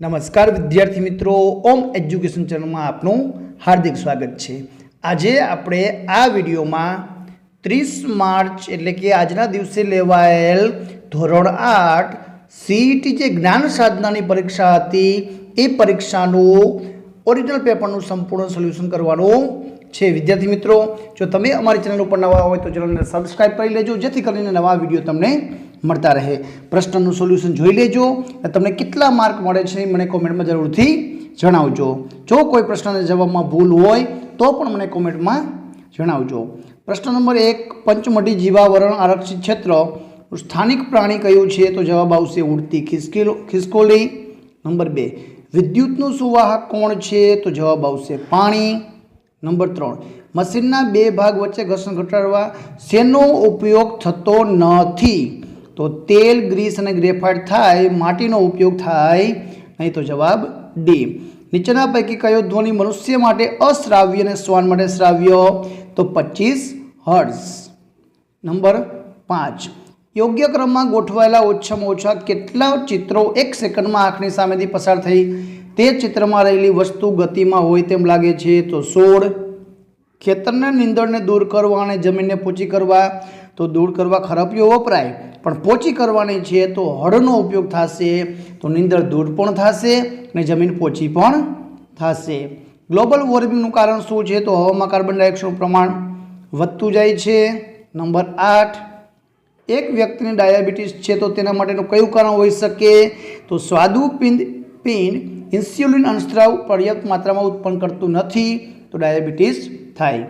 નમસ્કાર વિદ્યાર્થી મિત્રો, ઓમ એજ્યુકેશન ચેનલમાં આપનું હાર્દિક સ્વાગત છે। આજે આપણે આ વિડીયોમાં 30 માર્ચ એટલે કે આજના દિવસે લેવાયેલ ધોરણ 8 સીઈટી જે જ્ઞાન સાધનાની પરીક્ષા હતી એ પરીક્ષાનું ઓરિજિનલ પેપરનું સંપૂર્ણ સોલ્યુશન કરવાનું છે। વિદ્યાર્થી મિત્રો, જો તમે અમારી ચેનલ ઉપર નવા હોય તો ચેનલને સબસ્ક્રાઇબ કરી લેજો, જેથી કરીને નવા વિડીયો તમને મળતા રહે। પ્રશ્નનું સોલ્યુશન જોઈ લેજો, તમને કેટલા માર્ક મળે છે મને કોમેન્ટમાં જરૂરથી જણાવજો। જો કોઈ પ્રશ્નના જવાબમાં ભૂલ હોય તો પણ મને કોમેન્ટમાં જણાવજો। પ્રશ્ન નંબર 1, પંચમઢી જીવાવરણ આરક્ષિત ક્ષેત્ર સ્થાનિક પ્રાણી કયું છે? તો જવાબ આવશે ઉડતી ખિસકોલી। નંબર 2, વિદ્યુતનું સુવાહક કોણ છે? તો જવાબ આવશે પાણી। નંબર 3, મશીનના બે ભાગ વચ્ચે ઘર્ષણ ઘટાડવા શેનો ઉપયોગ થતો નથી? તો તેલ, ગ્રીસ અને ગ્રેફાઇટ થાય, માટીનો ઉપયોગ થાય નહીં। તો જવાબ ડી। નીચેના પૈકી કયો ધ્વનિ મનુષ્ય માટે અશ્રાવ્ય અને શ્વાન માટે શ્રાવ્ય? તો 25 હર્ટ્ઝ। નંબર 5, યોગ્ય ક્રમમાં ગોઠવાયેલા ઓછામાં ઓછા કેટલા ચિત્રો એક સેકન્ડમાં આંખની સામેથી પસાર થઈ તે ચિત્રમાં રહેલી વસ્તુ ગતિમાં હોય તેમ લાગે છે? તો 16। ખેતરના નીંદણને દૂર કરવા અને જમીનને પોચી કરવા, તો દૂર કરવા ખરપિયો વપરાય, પણ પોચી કરવાની છે તો હળનો ઉપયોગ થશે, તો નીંદણ દૂર પણ થશે અને જમીન પોચી પણ થશે। ગ્લોબલ વોર્મિંગનું કારણ શું છે? તો હવામાં કાર્બન ડાયોક્સાઇડનું પ્રમાણ વધતું જાય છે। નંબર 8, એક વ્યક્તિને ડાયાબિટીસ છે તો તેના માટેનું કયું કારણ હોઈ શકે? તો સ્વાદુપિંડ ઇન્સ્યુલિન અંશસ્રાવ પર્યાપ્ત માત્રામાં ઉત્પન્ન કરતું નથી, તો ડાયાબિટીસ થાય।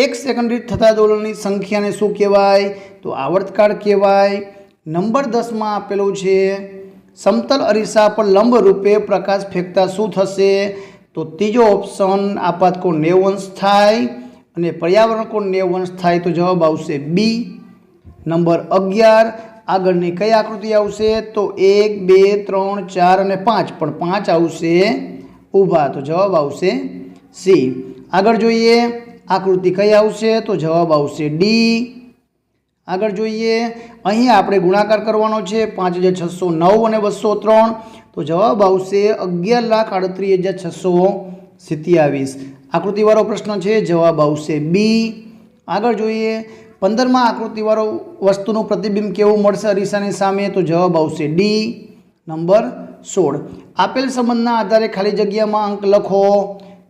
એક સેકન્ડ દીઠ થતા દોલનની સંખ્યાને શું કહેવાય? તો આવર્તકાળ કહેવાય। નંબર 10માં આપેલું છે, સમતલ અરીસા પર લંબ રૂપે પ્રકાશ ફેંકતા શું થશે? તો ત્રીજો ઓપ્શન, આપાતકોણ 90 અંશ થાય અને પર્યાવરણ કોણ 90 અંશ થાય, તો જવાબ આવશે બી। નંબર 11, આગળની કઈ આકૃતિ આવશે? તો 1, 2, 3, 4 અને 5, પણ 5 આવશે ઊભા, તો જવાબ આવશે સી। આગળ જોઈએ, આકૃતિ કઈ આવશે? તો જવાબ આવશે ડી। આગળ જોઈએ, અહીં આપણે ગુણાકાર કરવાનો છે 5609 અને 203, તો જવાબ આવશે 11,38,627। આકૃતિવાળો પ્રશ્ન છે, જવાબ આવશે બી। આગળ જોઈએ, 15માં આકૃતિવાળો વસ્તુનું પ્રતિબિંબ કેવું મળશે અરીસાની સામે? તો જવાબ આવશે ડી। નંબર 16, આપેલ સંબંધના આધારે ખાલી જગ્યામાં અંક લખો।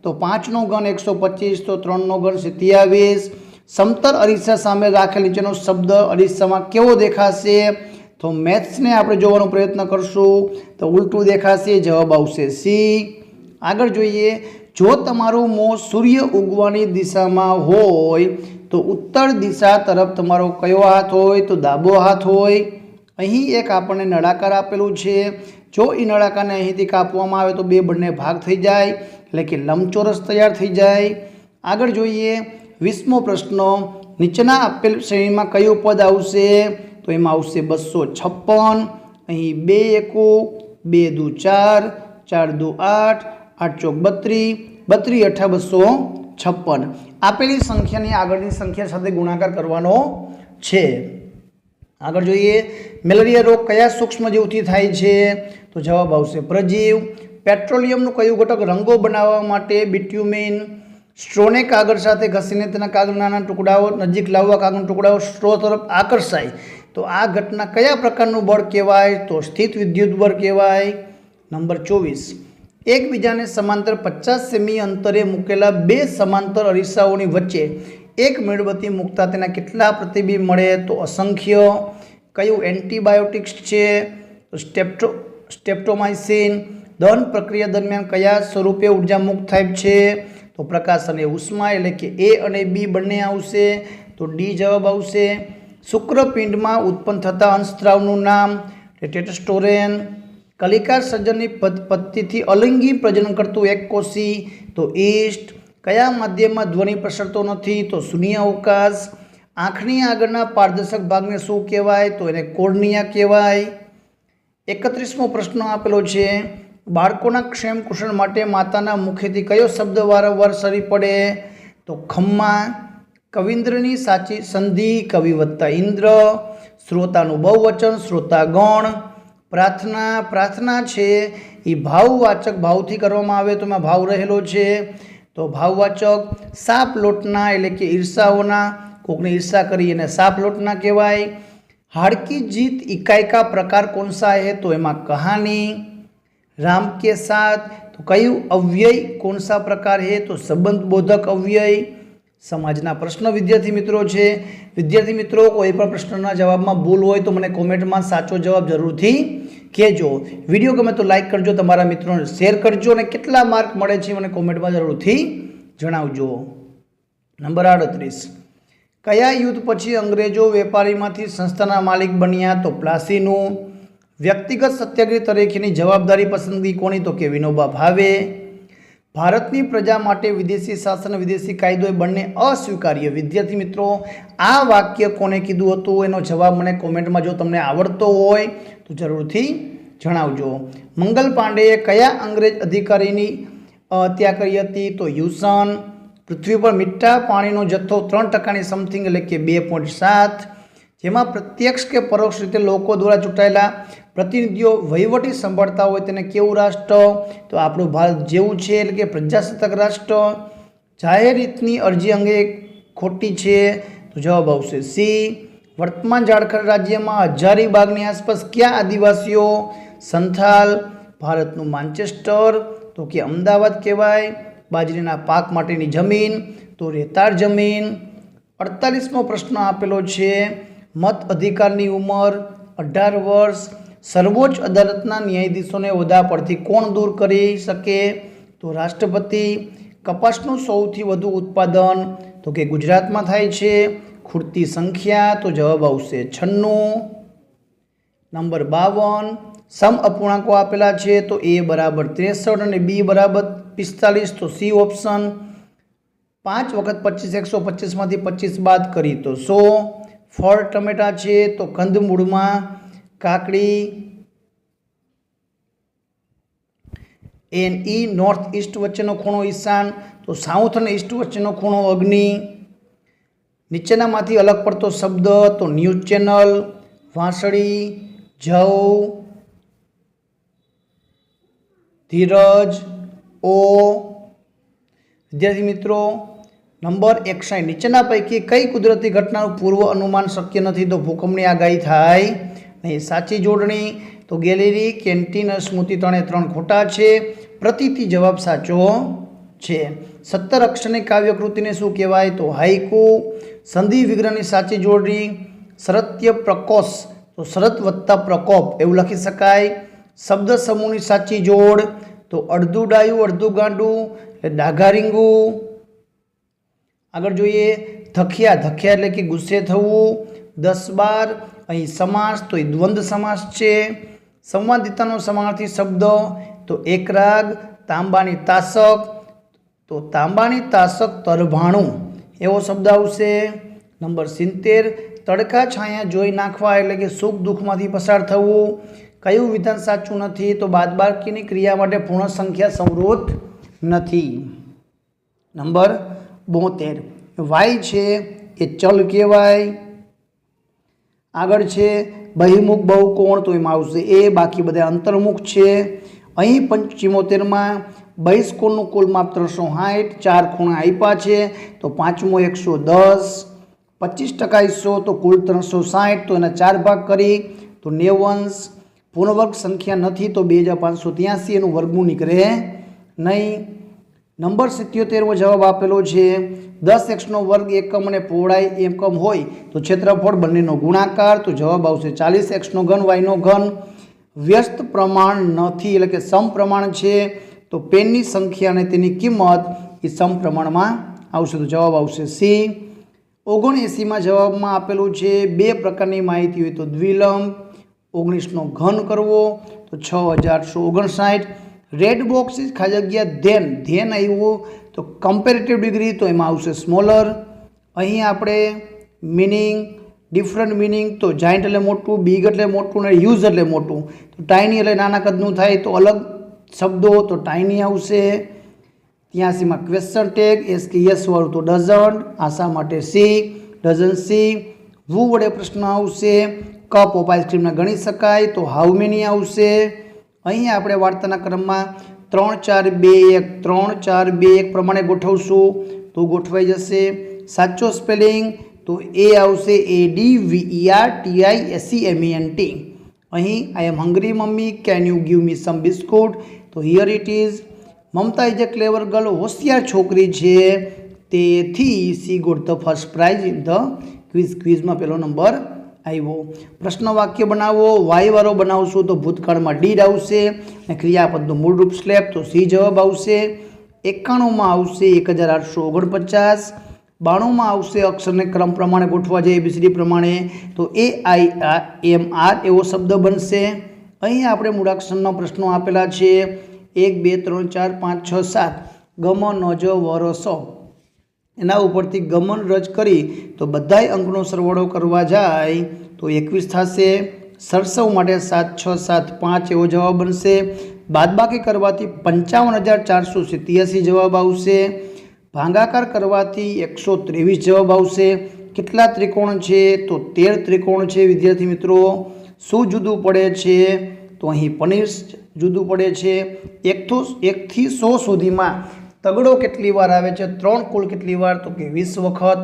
તો 5નો ઘન 125, તો 3નો ઘન 27। સમતલ અરીસા સામે રાખેલ નીચેનો શબ્દ અરીસામાં કેવો દેખાશે? તો મેથ્સને આપણે જોવાનો પ્રયત્ન કરશું, તો ઉલટું દેખાશે, જવાબ આવશે સી। આગળ જોઈએ, જો તમારું મોં સૂર્ય ઉગવાની દિશામાં હોય તો ઉત્તર દિશા તરફ તમારો કયો હાથ હોય? તો ડાબો હાથ હોય। અહીં એક આપણને નળાકાર આપેલું છે, જો એ નળાકારને અહીંથી કાપવામાં આવે તો બે બંને ભાગ થઈ જાય, એટલે કે લંબચોરસ તૈયાર થઈ જાય। આગળ જોઈએ, 20મો પ્રશ્ન, નીચેના આપેલ શ્રેણીમાં કયું પદ આવશે? તો એમાં આવશે 256। અહીં 2 એકુ, 2 દુ 4, 4 દુ 8, 8 ચોક 32, 32 અઠા 256। આપેલી સંખ્યાની આગળની સંખ્યા સાથે ગુણાકાર કરવાનો છે। આગળ જોઈએ, મેલેરિયા રોગ કયા સૂક્ષ્મજીવથી થાય છે? તો જવાબ આવશે પ્રજીવ। પેટ્રોલિયમનું કયું ઘટક રંગો બનાવવા માટે બિટ્યુમિન? સ્ટ્રોને કાગળ સાથે ઘસીને તેના કાગળના નાના ટુકડાઓ નજીક લાવવા કાગળના ટુકડાઓ સ્ટ્રો તરફ આકર્ષાય, તો આ ઘટના કયા પ્રકારનું બળ કહેવાય? તો સ્થિત વિદ્યુત બળ કહેવાય। નંબર 24, એકબીજાને સમાંતર 50 સેમી અંતરે મૂકેલા બે સમાંતર અરીસાઓની વચ્ચે એક મીણબત્તી મૂકતા તેના કેટલા પ્રતિબિંબ મળે? તો અસંખ્ય। કયું એન્ટીબાયોટિક્સ છે? તો સ્ટેપ્ટોમાઇસિન। દહન પ્રક્રિયા દરમિયાન કયા સ્વરૂપે ઉર્જા મુક્ત થાય છે? તો પ્રકાશ અને ઉષ્મા, એટલે કે એ અને બી બંને આવશે, તો ડી જવાબ આવશે। શુક્રપિંડમાં ઉત્પન્ન થતા અંશસ્રાવનું નામ? ટેસ્ટોસ્ટેરોન। કલિકા સર્જનની પદ્ધતિથી અલિંગી પ્રજનન કરતું એક કોષી? તો ઈસ્ટ। કયા માધ્યમમાં ધ્વનિ પ્રસરતો નથી? તો શૂન્ય અવકાશ। આંખની આગળના પારદર્શક ભાગને શું કહેવાય? તો એને કોર્નિયા કહેવાય। 31મો પ્રશ્ન આપેલો છે, બાળકોના ક્ષેમ કુશળ માટે માતાના મુખેથી કયો શબ્દ વારંવાર સરી પડે? તો ખમ્મા। કવિન્દ્રની સાચી સંધિ? કવિ વત્તા ઇન્દ્ર। શ્રોતાનું બહુવચન? શ્રોતાગણ। પ્રાર્થના પ્રાર્થના છે એ ભાવવાચક ભાવથી કરવામાં આવે તો એમાં ભાવ રહેલો છે, તો ભાવવાચક. સાપ લોટના એટલે કે ઈર્ષાઓના, કોકને ઈર્ષા કરી અને સાપ લોટના કહેવાય. हाड़ की जीत इकाई का प्रकार कौन सा है तो एमा कहानी. राम के साथ तो कयु अव्यय कौन सा प्रकार है तो संबंध बोधक अव्यय. समाजना प्रश्न विद्यार्थी मित्रों है. विद्यार्थी मित्रों कोई पण प्रश्नना जवाब में भूल हो तो मैंने कॉमेंट में साचो जवाब जरूर थी कहेजो. विडियो गमे तो लाइक करजो, तमारा मित्रों ने शेर करजो ने केटला मार्क मळे छे मने कॉमेंट में जरूर थी जणावजो. नंबर 38. कया युद्ध पछी अंग्रेजों वेपारीमांथी संस्थाना मालिक बन्या तो प्लासीनु. व्यक्तिगत सत्याग्रह तरीकेनी जवाबदारी पसंदगी कोनी तो के विनोबा भावे. भारतनी प्रजा माटे विदेशी शासन विदेशी कायदो बंने अस्वीकार्य. विद्यार्थी मित्रों आ वाक्य कोने कीधुं हतुं एनो जवाब मने कॉमेंट में जो तमने आवड़तो होय तो जरूरथी जणावजो. मंगल पांडेए कया अंग्रेज अधिकारीनी हत्या करी हती तो ह्यूसन. पृथ्वी पर मीठा पाणीनो जत्थो 3% समथिंग एटले के 2.7, जेमां प्रत्यक्ष के परोक्ष रीते लोको द्वारा चूंटायेला प्रतिनिधिओ वहीवटी संभाळता होय तेने केवुं राष्ट्र तो आपणुं भारत जेवुं छे एटले के प्रजासत्ताक राष्ट्र. जाहेर हितनी अरजी अंगे खोटी छे तो जवाब आवशे सी. वर्तमान झारखंड राज्य में हजारीबागनी आसपास क्या आदिवासीओ संथाल. भारतनुं मांचेस्टर तो कि अमदावाद कहेवाय. बाजरीना पाक माटेनी जमीन तो रेताळ जमीन. 48मो प्रश्न आपेलो छे. मत अधिकारनी उमर 18 वर्ष. सर्वोच्च अदालतना न्यायाधीशोने होद्दा परथी कोण दूर करी शके तो राष्ट्रपति. कपासनुं सौथी वधु उत्पादन तो कि गुजरातमां थाय छे. खूटती संख्या तो जवाब आवशे 96. नंबर 52. सम अपूर्णांको आपेला छे तो ए बराबर 63 और बी बराबर 45 तो सी ऑप्शन. 5 वखत 25 125 मांथी 25 बाद करी तो 100. फळ टमेटा छे तो कंदमूळ में काकड़ी. एन ई नॉर्थ ईस्ट वच्चेनो खूणो ईशान तो साउथ अने ईस्ट वच्चेनो खूणो अग्नि. नीचेनामांथी अलग पड़तो शब्द तो न्यूज चेनल, वांसળી, जव, धीरज, ओ. विद्यार्थी मित्रों नंबर 61. नीचेना पैकी कई कुदरती घटना पूर्व अनुमान शक्य नहीं तो भूकंपनी आगाही थाय नहीं. साची जोड़नी तो गैलरी, केन्टीन, स्मृति 3 खोटा छे. प्रतीति जवाब साचो छे. 17 अक्षरनी काव्यकृति ने शुं कहेवाय तो हाइकू. संधि विग्रहनी साची जोड़नी शरत्य प्रकोष तो शरत वत्ता प्रकोप एवं लखी शकाय. शब्द समूहनी साची जोड़ तो अर्धु डायु अर्धु गांडू डाघारींगू. आगळ जोईए धखिया धखिया एटले के गुस्से थवुं. 10-12 अहीं समास तो द्वंद्व समास छे. संवादितानो समानार्थी शब्द तो एकराग. तांबानी तासक तो तांबानी तासक तरभाणु एवो शब्द आवशे. नंबर 70. तड़का छाया जोई नाखवा एटले के सुख दुखमांथी पसार थवुं. कयुं विधान साचुं नथी तो बादबाकीनी क्रिया माटे पूर्ण संख्या संवृत नथी. नंबर 72. वाय छे ए चल कहेवाय. आगळ छे बहिमुख बहुकोण तो एमां आवशे ए. बाकी बधा अंतर्मुख छे. अहीं 75 में बहिष्कोणनुं कुल माप 360. 4 खूणा आप्या छे तो पांचमो 110. 25% हिस्सो तो कुल 360 तो एना 4 भाग करी तो 90. पूर्णवर्ग संख्या नहीं तो 2583 एनु वर्गमूळ निकळे नहीं. नंबर 77 जवाब आपेलो छे. 10x नो वर्ग एकम अने पहोळाई एकम होय तो क्षेत्रफळ बंनेनो गुणाकार तो जवाब आवशे 40x नो घन y नो घन. व्यस्त प्रमाण नहीं एटले के समप्रमाण छे तो पेननी संख्या अने तेनी किंमत ए समप्रमाणमां आवशे तो जवाब आवशे सी. 79 में जवाब में आपेलू है 2 प्रकारनी माहिती हुई तो द्विलंब. 19 नो घन करवो तो 6159. रेड बॉक्स खाली जग्या धेन धेन आव्युं तो कम्पेरेटिव डिग्री तो एमां आवशे स्मॉलर. अहीं आपणे मीनिंग डिफरंट मीनिंग तो जाइंट एटले मोटुं, बीग एटले मोटुं ने ह्यूज एटले मोटुं तो टाइनी एटले नाना कदनुं थाय तो अलग शब्दों तो टाइनी आवशे. 83 में क्वेश्चन टेग एस के यस वाळुं तो डजन. आशा माटे सी डजन सी. वू वडे प्रश्न आवशे. કપ ઓફ આઈસ્ક્રીમને ગણી શકાય તો હાઉ મેની આવશે। અહીં આપણે વાર્તાના ક્રમમાં 3 4 2 1 3 4 2 1 પ્રમાણે ગોઠવશું તો ગોઠવાઈ જશે। સાચો સ્પેલિંગ તો એ આવશે ADVERTISEMENT। અહીં I am hungry mummy, can you give me some biscuit, તો here it is. Mamata is a clever girl, હોશિયાર છોકરી છે, તેથી she got the first prize in the quiz. ક્વિઝમાં પહેલો નંબર આવ્યો। પ્રશ્ન વાક્ય બનાવો, વાય વાળો બનાવશો તો ભૂતકાળમાં ડીડ આવશે અને ક્રિયાપદનું મૂળરૂપ સ્લેપ તો સી જવાબ આવશે। 91માં આવશે 1849, 92માં આવશે અક્ષરને ક્રમ પ્રમાણે ગોઠવા જાય ABCD પ્રમાણે તો AIMR એવો શબ્દ બનશે। અહીં આપણે મૂળાક્ષરનો પ્રશ્નો આપેલા છે 1 2 3 4 5 6 7 ગમ નજ વરસ, એના ઉપરથી ગમન રજ કરી તો બધાય અંકનો સરવાળો કરવા જાય તો 21 થશે। સરસવ માટે 7 6 7 5 એવો જવાબ બનશે। બાદબાકી કરવાથી 55,487 જવાબ આવશે। ભાગાકાર કરવાથી 123 જવાબ આવશે। કેટલા ત્રિકોણ છે તો 13 ત્રિકોણ છે વિદ્યાર્થી મિત્રો। શું જુદું પડે છે તો અહીં પનીર જુદું પડે છે। 1 થી 100 સુધીમાં તગડો કેટલી વાર આવે છે, 3 કુલ કેટલી વાર તો કે 20 વખત।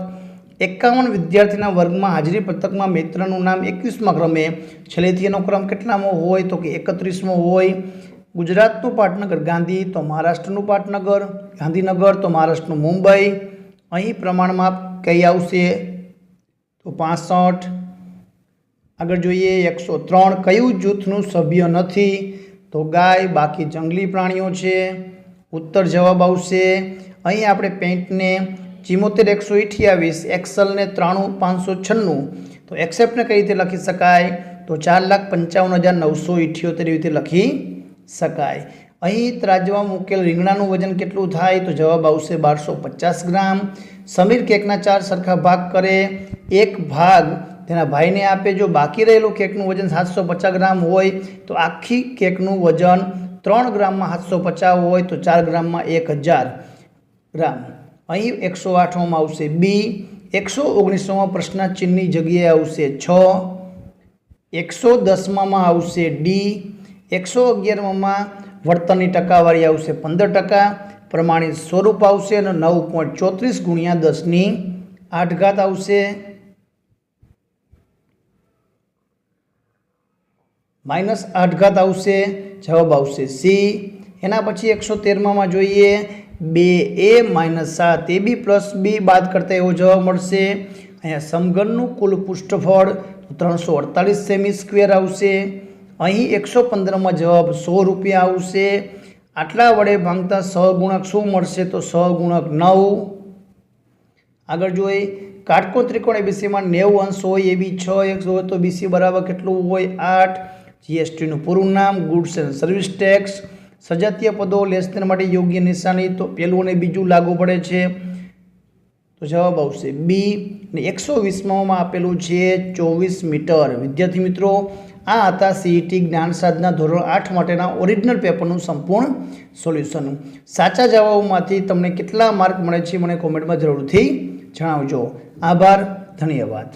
51 વિદ્યાર્થીના વર્ગમાં હાજરી પત્રકમાં મિત્રનું નામ 21મા ક્રમે, છેલ્લેથી એનો ક્રમ કેટલામો હોય તો કે 31મો હોય। ગુજરાતનું પાટનગર ગાંધી તો મહારાષ્ટ્રનું પાટનગર ગાંધીનગર તો મહારાષ્ટ્રનું મુંબઈ। અહીં પ્રમાણમાં કઈ આવશે તો 65। આગળ જોઈએ 103 કયું જૂથનું સભ્ય નથી તો ગાય, બાકી જંગલી પ્રાણીઓ છે। ઉત્તર જવાબ આવશે। અહીં આપણે પેન્ટને 74,128, એક્સલને 93,596 તો એક્સેપ્ટને કઈ રીતે લખી શકાય તો 4,55,978 રીતે લખી શકાય। અહીં ત્રાજવામાં મૂકેલ રીંગણાનું વજન કેટલું થાય તો જવાબ આવશે 1250 ગ્રામ। સમીર કેકના 4 સરખા ભાગ કરે, એક ભાગ તેના ભાઈને આપે, જો બાકી રહેલું કેકનું વજન 750 ગ્રામ હોય તો આખી કેકનું વજન 3 ગ્રામમાં 750 હોય તો 4 ગ્રામમાં 1000 ગ્રામ। અહીં 108માં આવશે બી। 119માં પ્રશ્ન ચિહ્નની જગ્યાએ આવશે 6। 110માં આવશે ડી। 111માં વર્તનની ટકાવારી આવશે 15%, પ્રમાણિત સ્વરૂપ આવશે અને 9.34 ગુણ્યા 10⁸ આવશે। -8 આવશે, જવાબ આવશે સી। એના પછી 113માં જોઈએ 2a - 7ab + b બાદ કરતા એવો જવાબ મળશે। અહીંયા સમઘનનું કુલ પૃષ્ઠફળ 348 સેમી સ્ક્વેર આવશે। અહીં 115માં જવાબ 100 રૂપિયા આવશે। આટલા વડે ભાંગતા સહગુણક શું મળશે તો સહગુણક 9। આગળ જોઈએ કાટકોણ ત્રિકોણ ABCમાં 90 અંશ હોય, AB 6 x હોય તો BC બરાબર કેટલું હોય 8। GSTનું પૂરું નામ ગુડ્સ એન્ડ સર્વિસ ટેક્સ। સજાતીય પદો લેસન માટે યોગ્ય નિશાની તો પહેલું અને બીજું લાગુ પડે છે તો જવાબ આવશે બી। અને 120માં આપેલું છે 24 મીટર। વિદ્યાર્થી મિત્રો આ હતા CET જ્ઞાન સાધના ધોરણ 8 માટેના ઓરિજિનલ પેપરનું સંપૂર્ણ સોલ્યુશન। સાચા જવાબોમાંથી તમને કેટલા માર્ક મળે છે મને કોમેન્ટમાં જરૂરથી જણાવજો। આભાર, ધન્યવાદ।